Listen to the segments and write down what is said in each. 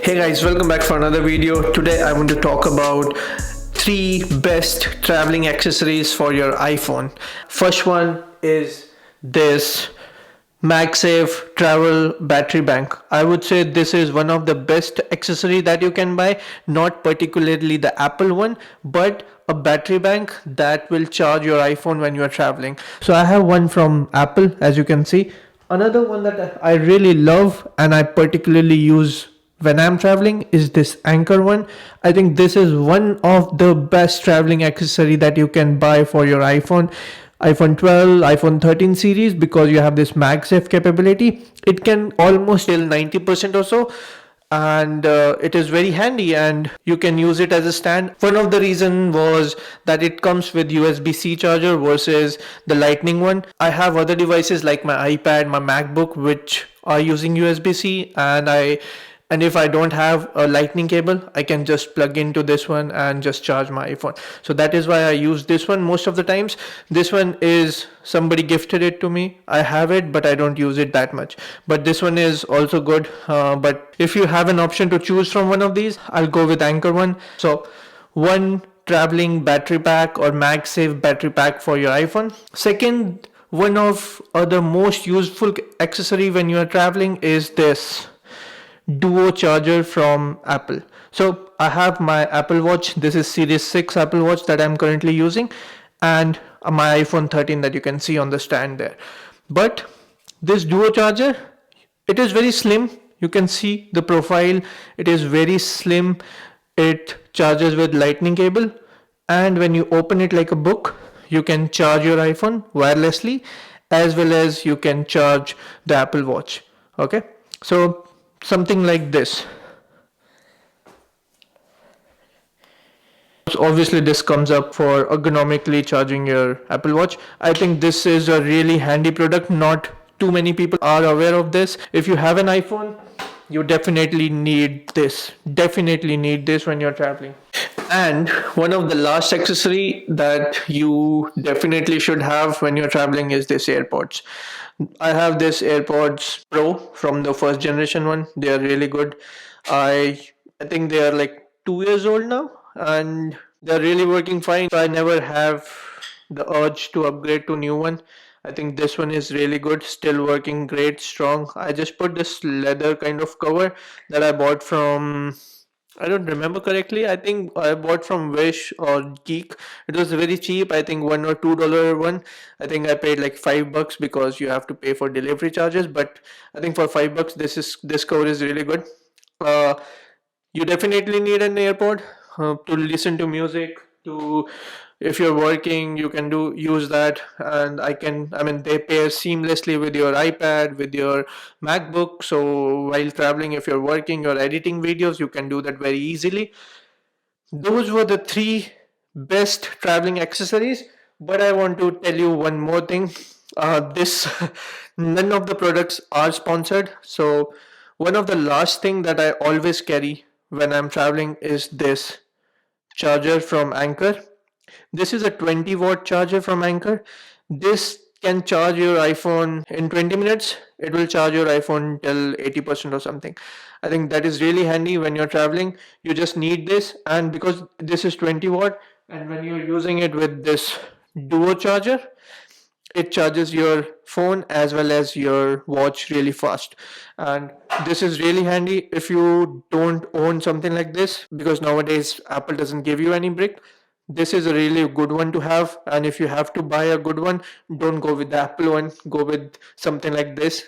Hey guys, welcome back for another video. Today I want to talk about 3 best traveling accessories for your iPhone. First one is this MagSafe travel battery bank. I would say this is one of the best accessory that you can buy, not particularly the Apple one, but a battery bank that will charge your iPhone when you are traveling. So I have one from Apple, as you can see. Another one that I really love and I particularly use when I'm traveling is this Anchor one. I think this is one of the best traveling accessory that you can buy for your iPhone 12, iPhone 13 series, because you have this MagSafe capability. It can almost till 90% or so, and it is very handy and you can use it as a stand. One of the reason was that it comes with USB-C charger versus the lightning one. I have other devices like my iPad, my MacBook, which are using USB-C, and if I don't have a lightning cable, I can just plug into this one and just charge my iPhone. So that is why I use this one most of the times. This one is somebody gifted it to me. I have it, but I don't use it that much. But this one is also good. But if you have an option to choose from one of these, I'll go with Anchor one. So one traveling battery pack or MagSafe battery pack for your iPhone. Second, one of the most useful accessory when you are traveling is this Duo charger from Apple. So I have my Apple Watch. This is Series 6 Apple Watch that I'm currently using, and my iPhone 13 that you can see on the stand there. But this Duo charger, it is very slim. You can see the profile. It is very slim. It charges with lightning cable, and when you open it like a book, you can charge your iPhone wirelessly, as well as you can charge the Apple Watch. Okay, so something like this. So obviously this comes up for ergonomically charging your Apple Watch. I think this is a really handy product. Not too many people are aware of this. If you have an iPhone, you definitely need this. Definitely need this when you're traveling. And one of the last accessory that you definitely should have when you're traveling is this AirPods. I have this AirPods Pro from the first generation one. They are really good. I think they are like 2 years old now, and they're really working fine. So I never have the urge to upgrade to new one. I think this one is really good, still working great, strong. I just put this leather kind of cover that I bought from, I don't remember correctly. I think I bought from Wish or Geek. It was very cheap. I think $1 or $2 one. I think I paid like $5 because you have to pay for delivery charges. But I think for $5, this cover is really good. Uh, you definitely need an AirPod to listen to music. To if you're working, you can use that, and I mean they pair seamlessly with your iPad, with your MacBook. So while traveling, if you're working or editing videos, you can do that very easily. Those were the 3 best traveling accessories. But I want to tell you one more thing. This none of the products are sponsored. So one of the last thing that I always carry when I'm traveling is this charger from Anchor. This is a 20-watt charger from Anchor. This can charge your iPhone in 20 minutes. It will charge your iPhone till 80% or something. I think that is really handy when you're traveling. You just need this, and because this is 20 watt, and when you're using it with this Duo charger, it charges your phone as well as your watch really fast. And this is really handy if you don't own something like this, because nowadays Apple doesn't give you any brick. This is a really good one to have, and if you have to buy a good one, don't go with the Apple one, go with something like this.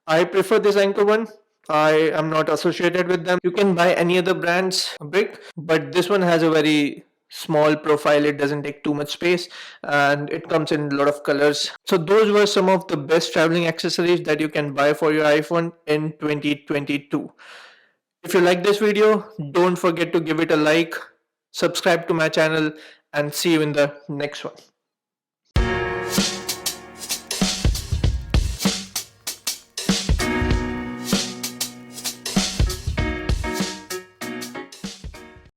I prefer this Anchor one. I am not associated with them. You can buy any other brand's brick, but this one has a very small profile. It doesn't take too much space, and it comes in a lot of colors. So those were some of the best traveling accessories that you can buy for your iPhone in 2022. If you like this video, don't forget to give it a like, subscribe to my channel, and see you in the next one.